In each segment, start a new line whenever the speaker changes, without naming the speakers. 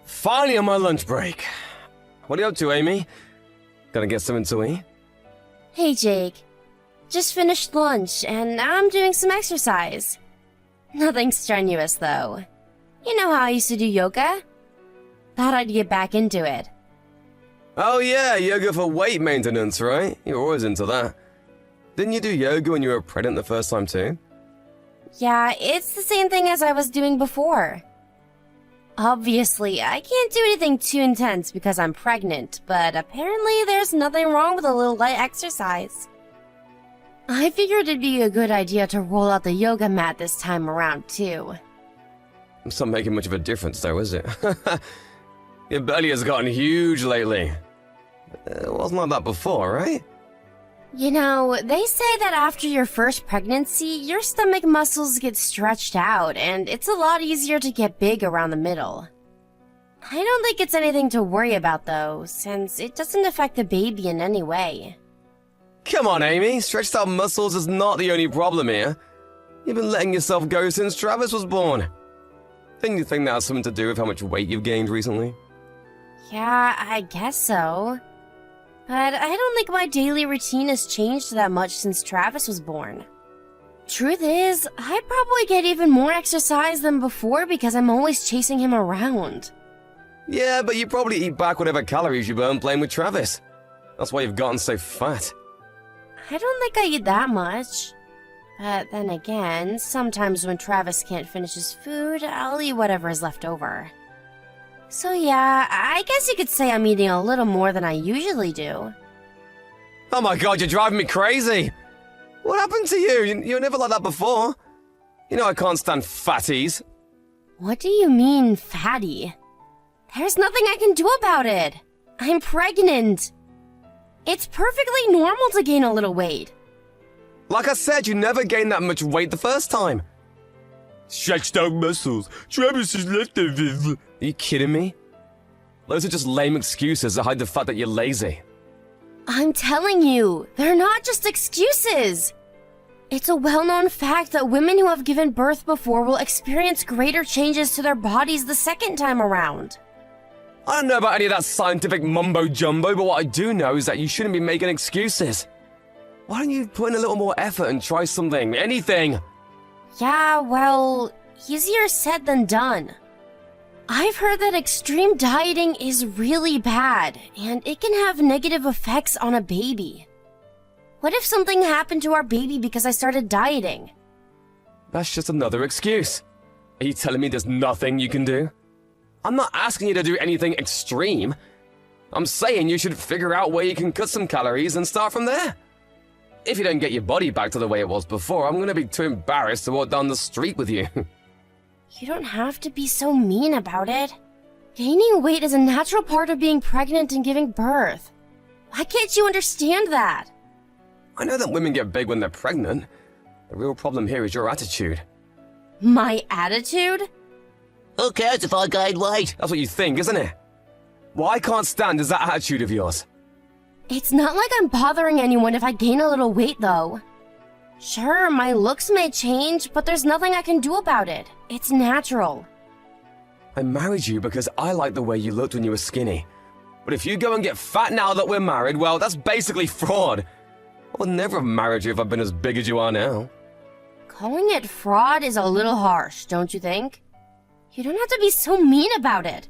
Finally on my lunch break. What are you up to, Amy? Gonna get something to eat?
Hey, Jake. Just finished lunch, and now I'm doing some exercise. Nothing strenuous, though. You know how I used to do yoga? Thought I'd get back into it.
Oh yeah, yoga for weight maintenance, right? You're always into that. Didn't you do yoga when you were pregnant the first time too?
Yeah, it's the same thing as I was doing before. Obviously, I can't do anything too intense because I'm pregnant, but apparently there's nothing wrong with a little light exercise. I figured it'd be a good idea to roll out the yoga mat this time around, too.
It's not making much of a difference though, is it? Your belly has gotten huge lately. It wasn't like that before, right?
You know, they say that after your first pregnancy, your stomach muscles get stretched out, and it's a lot easier to get big around the middle. I don't think it's anything to worry about, though, since it doesn't affect the baby in any way.
Come on, Amy. Stretched out muscles is not the only problem here. You've been letting yourself go since Travis was born. You think that has something to do with how much weight you've gained recently?
Yeah, I guess so. But I don't think my daily routine has changed that much since Travis was born. Truth is, I probably get even more exercise than before because I'm always chasing him around.
Yeah, but you probably eat back whatever calories you burn playing with Travis. That's why you've gotten so fat.
I don't think I eat that much. But then again, sometimes when Travis can't finish his food, I'll eat whatever is left over. So yeah, I guess you could say I'm eating a little more than I usually do.
Oh my god, you're driving me crazy! What happened to you? You were never like that before. You know I can't stand fatties.
What do you mean, fatty? There's nothing I can do about it. I'm pregnant. It's perfectly normal to gain a little weight.
Like I said, you never gained that much weight the first time. Stretched out muscles. Travis is leftovers. Are you kidding me? Those are just lame excuses to hide the fact that you're lazy.
I'm telling you, they're not just excuses. It's a well-known fact that women who have given birth before will experience greater changes to their bodies the second time around.
I don't know about any of that scientific mumbo-jumbo, but what I do know is that you shouldn't be making excuses. Why don't you put in a little more effort and try something, anything?
Yeah, well, easier said than done. I've heard that extreme dieting is really bad, and it can have negative effects on a baby. What if something happened to our baby because I started dieting?
That's just another excuse. Are you telling me there's nothing you can do? I'm not asking you to do anything extreme. I'm saying you should figure out where you can cut some calories and start from there. If you don't get your body back to the way it was before, I'm gonna be too embarrassed to walk down the street with you.
You don't have to be so mean about it. Gaining weight is a natural part of being pregnant and giving birth. Why can't you understand that?
I know that women get big when they're pregnant. The real problem here is your attitude.
My attitude?
Who cares if I gain weight?
That's what you think, isn't it? What I can't stand is that attitude of yours.
It's not like I'm bothering anyone if I gain a little weight, though. Sure, my looks may change, but there's nothing I can do about it. It's natural.
I married you because I liked the way you looked when you were skinny. But if you go and get fat now that we're married, well, that's basically fraud. I would never have married you if I'd been as big as you are now.
Calling it fraud is a little harsh, don't you think? You don't have to be so mean about it.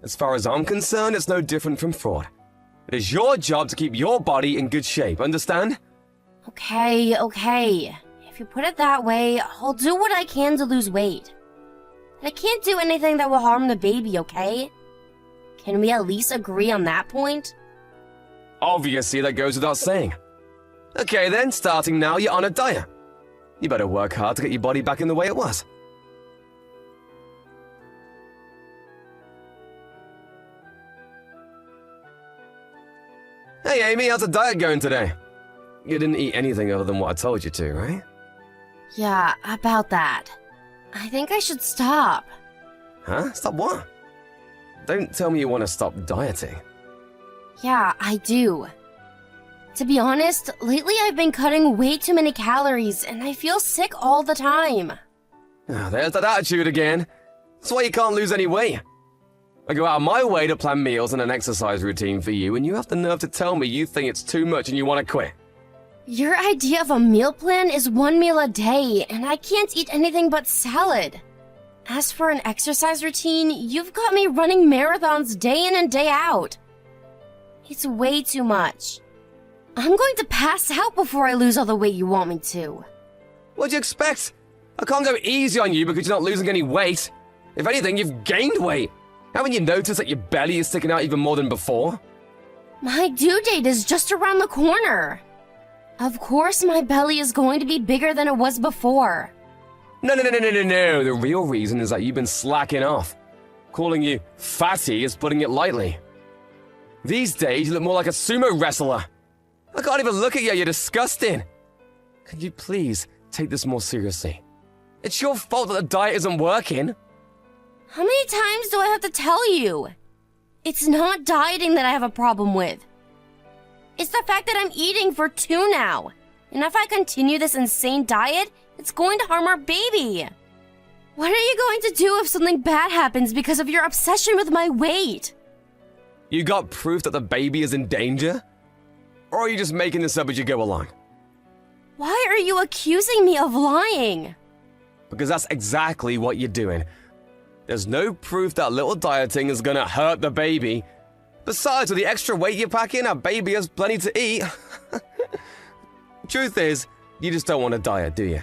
As far as I'm concerned, it's no different from fraud. It is your job to keep your body in good shape, understand?
Okay. If you put it that way, I'll do what I can to lose weight. But I can't do anything that will harm the baby, okay? Can we at least agree on that point?
Obviously, that goes without saying. Okay then, starting now, you're on a diet. You better work hard to get your body back in the way it was. Hey Amy, how's the diet going today? You didn't eat anything other than what I told you to, right?
Yeah, about that. I think I should stop.
Huh? Stop what? Don't tell me you want to stop dieting.
Yeah, I do. To be honest, lately I've been cutting way too many calories and I feel sick all the time.
There's that attitude again. That's why you can't lose any weight. I go out of my way to plan meals and an exercise routine for you, and you have the nerve to tell me you think it's too much and you want to quit.
Your idea of a meal plan is 1 meal a day, and I can't eat anything but salad. As for an exercise routine, you've got me running marathons day in and day out. It's way too much. I'm going to pass out before I lose all the weight you want me to.
What'd you expect? I can't go easy on you because you're not losing any weight. If anything, you've gained weight. Haven't you noticed that your belly is sticking out even more than before?
My due date is just around the corner. Of course my belly is going to be bigger than it was before.
No. The real reason is that you've been slacking off. Calling you fatty is putting it lightly. These days, you look more like a sumo wrestler. I can't even look at you, you're disgusting. Can you please take this more seriously? It's your fault that the diet isn't working.
How many times do I have to tell you? It's not dieting that I have a problem with. It's the fact that I'm eating for 2 now. And if I continue this insane diet, it's going to harm our baby. What are you going to do if something bad happens because of your obsession with my weight?
You got proof that the baby is in danger? Or are you just making this up as you go along?
Why are you accusing me of lying?
Because that's exactly what you're doing. There's no proof that little dieting is gonna hurt the baby. Besides, with the extra weight you're packing, our baby has plenty to eat. Truth is, you just don't want to diet, do you?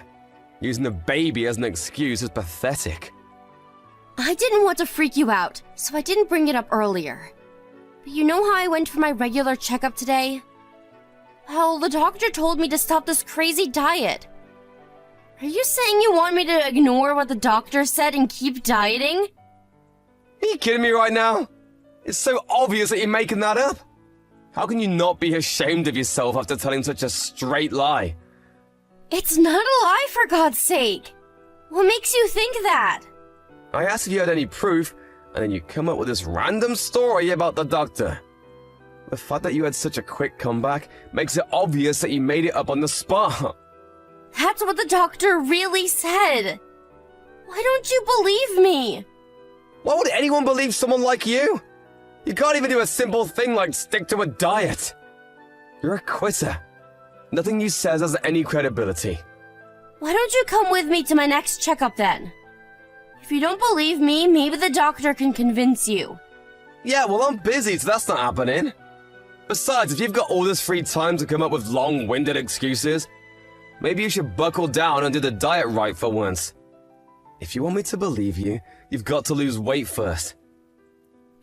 Using the baby as an excuse is pathetic.
I didn't want to freak you out, so I didn't bring it up earlier. But you know how I went for my regular checkup today? Well, the doctor told me to stop this crazy diet. Are you saying you want me to ignore what the doctor said and keep dieting?
Are you kidding me right now? It's so obvious that you're making that up. How can you not be ashamed of yourself after telling such a straight lie?
It's not a lie, for God's sake. What makes you think that?
I asked if you had any proof, and then you come up with this random story about the doctor. The fact that you had such a quick comeback makes it obvious that you made it up on the spot.
That's what the doctor really said. Why don't you believe me?
Why would anyone believe someone like you? You can't even do a simple thing like stick to a diet. You're a quitter. Nothing you says has any credibility.
Why don't you come with me to my next checkup then? If you don't believe me, maybe the doctor can convince you.
Yeah, well, I'm busy, so that's not happening. Besides, if you've got all this free time to come up with long-winded excuses, maybe you should buckle down and do the diet right for once. If you want me to believe you, you've got to lose weight first.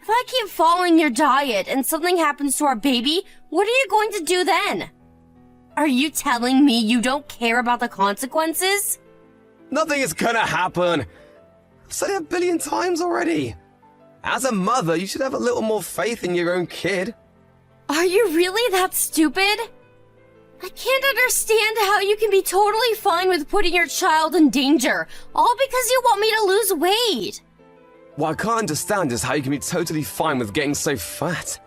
If I keep following your diet and something happens to our baby, what are you going to do then? Are you telling me you don't care about the consequences?
Nothing is gonna happen. I've said it 1 billion times already. As a mother, you should have a little more faith in your own kid.
Are you really that stupid? I can't understand how you can be totally fine with putting your child in danger, all because you want me to lose weight.
What I can't understand is how you can be totally fine with getting so fat.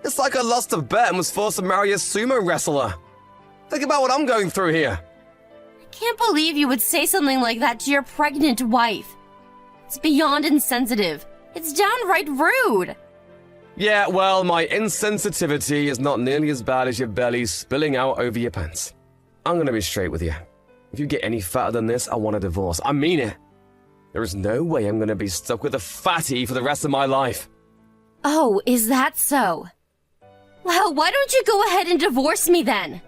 It's like I lost a bet and was forced to marry a sumo wrestler. Think about what I'm going through here.
I can't believe you would say something like that to your pregnant wife. It's beyond insensitive. It's downright rude.
Yeah, well, my insensitivity is not nearly as bad as your belly spilling out over your pants. I'm gonna be straight with you. If you get any fatter than this, I want a divorce. I mean it. There is no way I'm gonna be stuck with a fatty for the rest of my life.
Oh, is that so? Well, why don't you go ahead and divorce me then?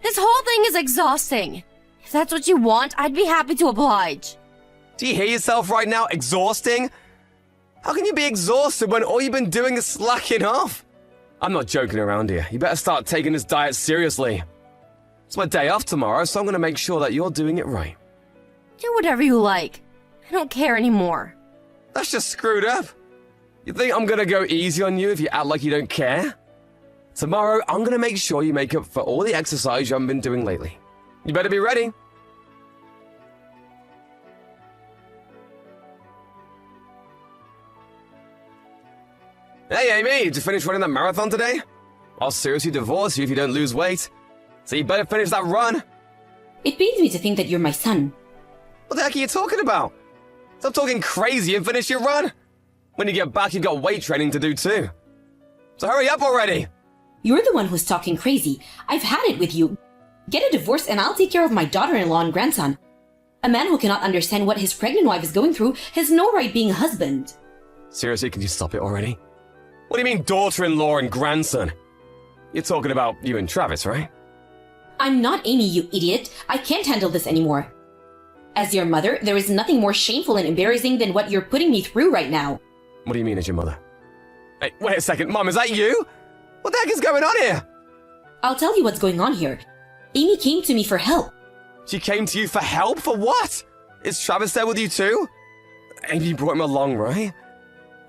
This whole thing is exhausting. If that's what you want, I'd be happy to oblige.
Do you hear yourself right now? Exhausting? How can you be exhausted when all you've been doing is slacking off? I'm not joking around here. You better start taking this diet seriously. It's my day off tomorrow, so I'm gonna make sure that you're doing it right.
Do whatever you like. I don't care anymore.
That's just screwed up. You think I'm gonna go easy on you if you act like you don't care? Tomorrow, I'm gonna make sure you make up for all the exercise you haven't been doing lately. You better be ready. Hey, Amy, did you finish running that marathon today? I'll seriously divorce you if you don't lose weight. So you better finish that run.
It pains me to think that you're my son.
What the heck are you talking about? Stop talking crazy and finish your run. When you get back, you've got weight training to do too. So hurry up already!
You're the one who's talking crazy. I've had it with you. Get a divorce and I'll take care of my daughter-in-law and grandson. A man who cannot understand what his pregnant wife is going through has no right being a husband.
Seriously, can you stop it already? What do you mean daughter-in-law and grandson? You're talking about you and Travis, right?
I'm not Amy, you idiot. I can't handle this anymore. As your mother, there is nothing more shameful and embarrassing than what you're putting me through right now.
What do you mean as your mother? Hey, wait a second, Mom, is that you? What the heck is going on here?
I'll tell you what's going on here. Amy came to me for help.
She came to you for help? For what? Is Travis there with you too? Amy brought him along, right?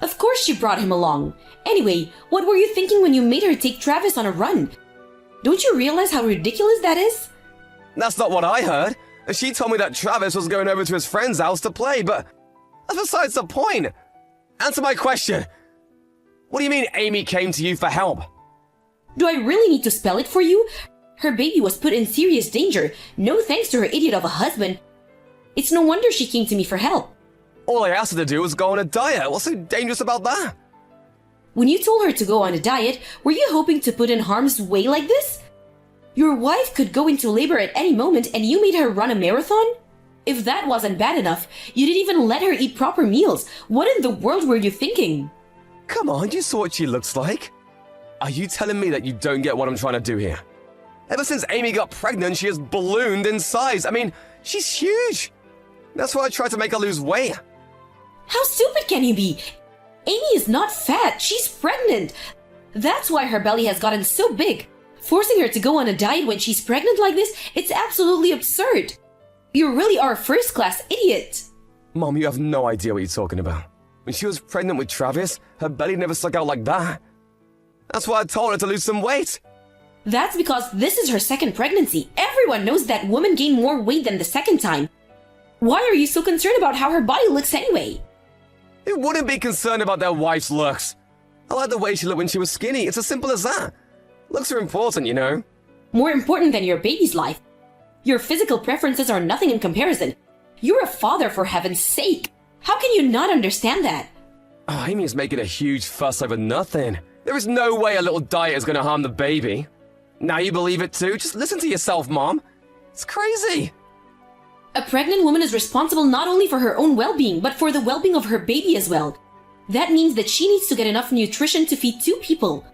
Of course she brought him along. Anyway, what were you thinking when you made her take Travis on a run? Don't you realize how ridiculous that is?
That's not what I heard. She told me that Travis was going over to his friend's house to play, but that's besides the point. Answer my question. What do you mean Amy came to you for help?
Do I really need to spell it for you? Her baby was put in serious danger, no thanks to her idiot of a husband. It's no wonder she came to me for help.
All I asked her to do was go on a diet. What's so dangerous about that?
When you told her to go on a diet, were you hoping to put in harm's way like this? Your wife could go into labor at any moment and you made her run a marathon? If that wasn't bad enough, you didn't even let her eat proper meals. What in the world were you thinking?
Come on, you saw what she looks like. Are you telling me that you don't get what I'm trying to do here? Ever since Amy got pregnant, she has ballooned in size. I mean, she's huge. That's why I tried to make her lose weight.
How stupid can you be? Amy is not fat, she's pregnant. That's why her belly has gotten so big. Forcing her to go on a diet when she's pregnant like this, it's absolutely absurd. You really are a first-class idiot.
Mom, you have no idea what you're talking about. When she was pregnant with Travis, her belly never stuck out like that. That's why I told her to lose some weight.
That's because this is her second pregnancy. Everyone knows that women gain more weight than the second time. Why are you so concerned about how her body looks anyway?
Who wouldn't be concerned about their wife's looks? I like the way she looked when she was skinny. It's as simple as that. Looks are important, you know.
More important than your baby's life. Your physical preferences are nothing in comparison. You're a father, for heaven's sake. How can you not understand that?
Oh, Amy is making a huge fuss over nothing. There is no way a little diet is going to harm the baby. Now you believe it too? Just listen to yourself, Mom. It's crazy.
A pregnant woman is responsible not only for her own well-being, but for the well-being of her baby as well. That means that she needs to get enough nutrition to feed 2 people.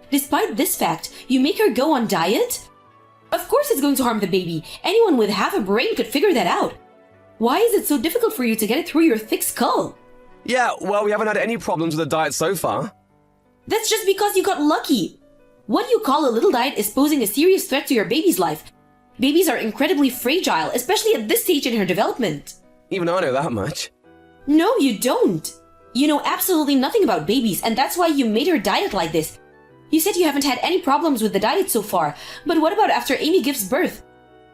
Despite this fact, you make her go on diet? Of course it's going to harm the baby. Anyone with half a brain could figure that out. Why is it so difficult for you to get it through your thick skull?
Yeah, well, we haven't had any problems with the diet so far.
That's just because you got lucky. What you call a little diet is posing a serious threat to your baby's life. Babies are incredibly fragile, especially at this stage in her development.
Even I know that much.
No, you don't. You know absolutely nothing about babies, and that's why you made her diet like this. You said you haven't had any problems with the diet so far, but what about after Amy gives birth?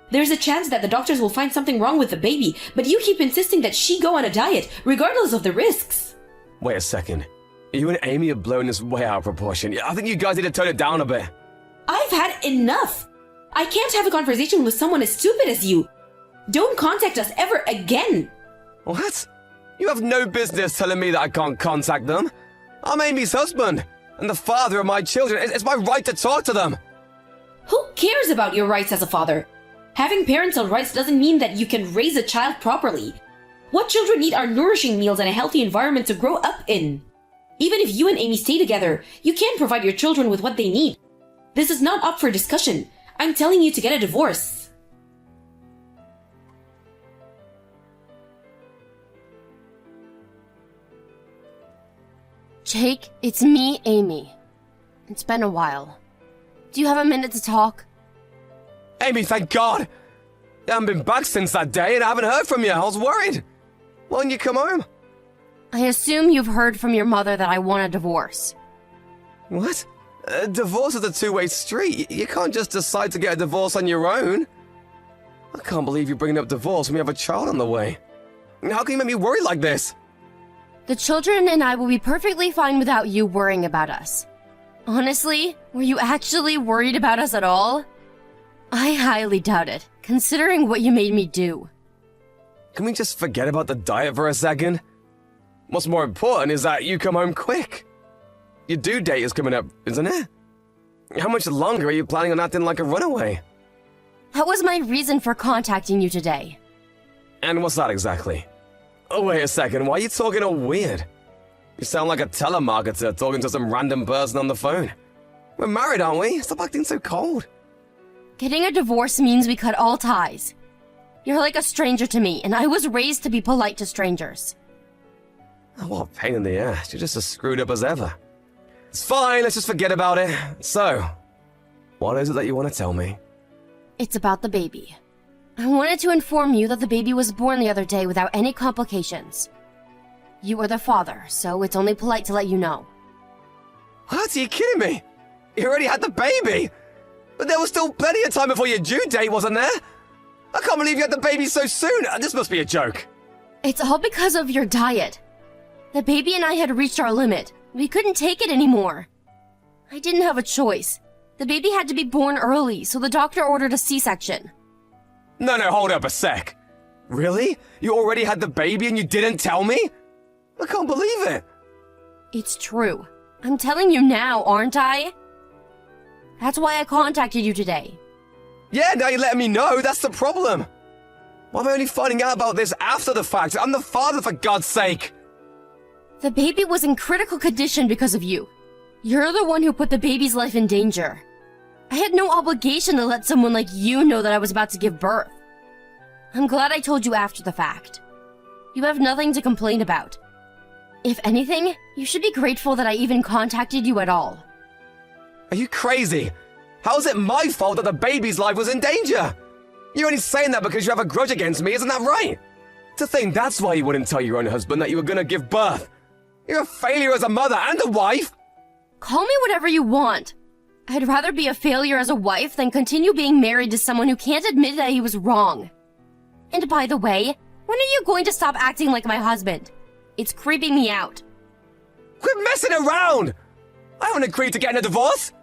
There's a chance that the doctors will find something wrong with the baby, but you keep insisting that she go on a diet, regardless of the risks.
Wait a second. You and Amy are blowing this way out of proportion. I think you guys need to tone it down a bit.
I've had enough. I can't have a conversation with someone as stupid as you. Don't contact us ever again.
What? You have no business telling me that I can't contact them. I'm Amy's husband, and the father of my children. It's my right to talk to them.
Who cares about your rights as a father? Having parental rights doesn't mean that you can raise a child properly. What children need are nourishing meals and a healthy environment to grow up in. Even if you and Amy stay together, you can't provide your children with what they need. This is not up for discussion. I'm telling you to get a divorce.
Jake, it's me, Amy. It's been a while. Do you have a minute to talk?
Amy, thank God. I haven't been back since that day, and I haven't heard from you. I was worried. Why didn't you come home?
I assume you've heard from your mother that I want a divorce.
What? Divorce is a two-way street. You can't just decide to get a divorce on your own. I can't believe you're bringing up divorce when we have a child on the way. How can you make me worry like this?
The children and I will be perfectly fine without you worrying about us. Honestly, were you actually worried about us at all? I highly doubt it, considering what you made me do.
Can we just forget about the diet for a second? What's more important is that you come home quick. Your due date is coming up, isn't it? How much longer are you planning on acting like a runaway?
That was my reason for contacting you today.
And what's that exactly? Oh, wait a second, why are you talking all weird? You sound like a telemarketer talking to some random person on the phone. We're married, aren't we? Stop acting so cold.
Getting a divorce means we cut all ties. You're like a stranger to me, and I was raised to be polite to strangers.
Oh, what a pain in the ass. You're just as screwed up as ever. It's fine, let's just forget about it. So, what is it that you want to tell me?
It's about the baby. I wanted to inform you that the baby was born the other day without any complications. You are the father, so it's only polite to let you know.
What? Are you kidding me? You already had the baby! But there was still plenty of time before your due date, wasn't there? I can't believe you had the baby so soon! This must be a joke.
It's all because of your diet. The baby and I had reached our limit. We couldn't take it anymore. I didn't have a choice. The baby had to be born early, so the doctor ordered a C-section.
No, hold up a sec. Really? You already had the baby and you didn't tell me? I can't believe it.
It's true. I'm telling you now, aren't I? That's why I contacted you today.
Yeah, now you're letting me know. That's the problem. Why am I only finding out about this after the fact? I'm the father, for God's sake.
The baby was in critical condition because of you. You're the one who put the baby's life in danger. I had no obligation to let someone like you know that I was about to give birth. I'm glad I told you after the fact. You have nothing to complain about. If anything, you should be grateful that I even contacted you at all.
Are you crazy? How is it my fault that the baby's life was in danger? You're only saying that because you have a grudge against me, isn't that right? To think that's why you wouldn't tell your own husband that you were gonna give birth. You're a failure as a mother and a wife!
Call me whatever you want. I'd rather be a failure as a wife than continue being married to someone who can't admit that he was wrong. And by the way, when are you going to stop acting like my husband? It's creeping me out.
Quit messing around! I haven't agreed to getting a divorce!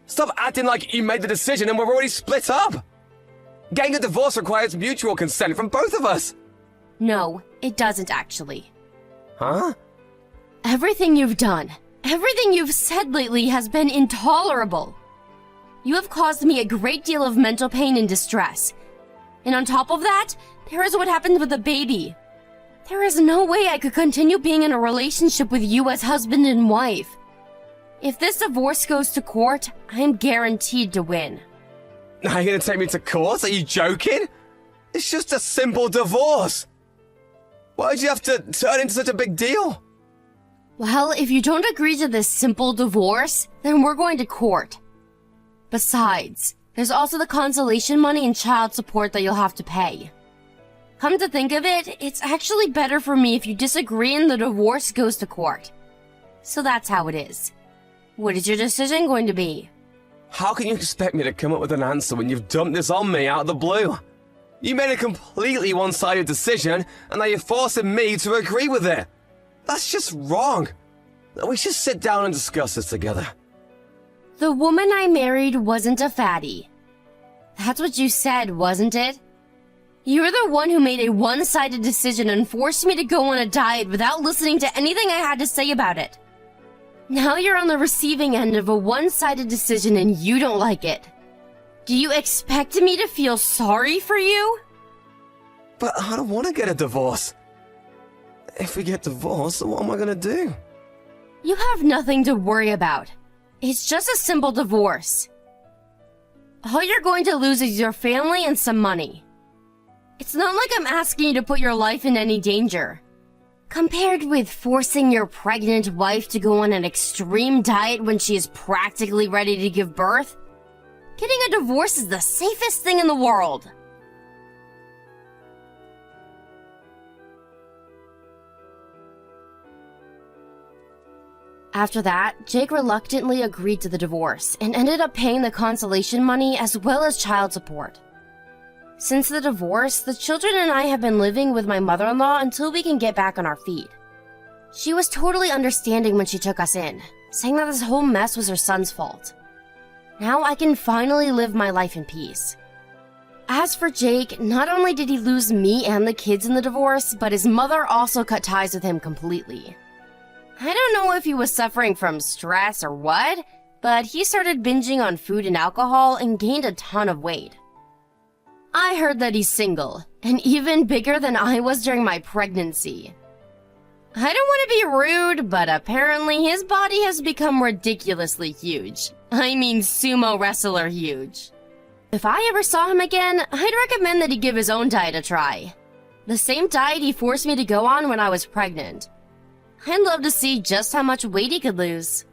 Stop acting like you made the decision and we're already split up! Getting a divorce requires mutual consent from both of us!
No, it doesn't actually.
Huh?
Everything you've done, everything you've said lately has been intolerable. You have caused me a great deal of mental pain and distress. And on top of that, there is what happened with the baby. There is no way I could continue being in a relationship with you as husband and wife. If this divorce goes to court, I am guaranteed to win.
Are you gonna take me to court? Are you joking? It's just a simple divorce. Why'd you have to turn into such a big deal?
Well, if you don't agree to this simple divorce, then we're going to court. Besides, there's also the consolation money and child support that you'll have to pay. Come to think of it, it's actually better for me if you disagree and the divorce goes to court. So that's how it is. What is your decision going to be?
How can you expect me to come up with an answer when you've dumped this on me out of the blue? You made a completely one-sided decision, and now you're forcing me to agree with it. That's just wrong. We should sit down and discuss this together.
The woman I married wasn't a fatty. That's what you said, wasn't it? You're the one who made a one-sided decision and forced me to go on a diet without listening to anything I had to say about it. Now you're on the receiving end of a one-sided decision and you don't like it. Do you expect me to feel sorry for you?
But I don't want to get a divorce. If we get divorced, what am I gonna do?
You have nothing to worry about. It's just a simple divorce. All you're going to lose is your family and some money. It's not like I'm asking you to put your life in any danger. Compared with forcing your pregnant wife to go on an extreme diet when she is practically ready to give birth, getting a divorce is the safest thing in the world. After that, Jake reluctantly agreed to the divorce and ended up paying the consolation money as well as child support. Since the divorce, the children and I have been living with my mother-in-law until we can get back on our feet. She was totally understanding when she took us in, saying that this whole mess was her son's fault. Now I can finally live my life in peace. As for Jake, not only did he lose me and the kids in the divorce, but his mother also cut ties with him completely. I don't know if he was suffering from stress or what, but he started binging on food and alcohol and gained a ton of weight. I heard that he's single, and even bigger than I was during my pregnancy. I don't want to be rude, but apparently his body has become ridiculously huge. I mean sumo wrestler huge. If I ever saw him again, I'd recommend that he give his own diet a try. The same diet he forced me to go on when I was pregnant. I'd love to see just how much weight he could lose.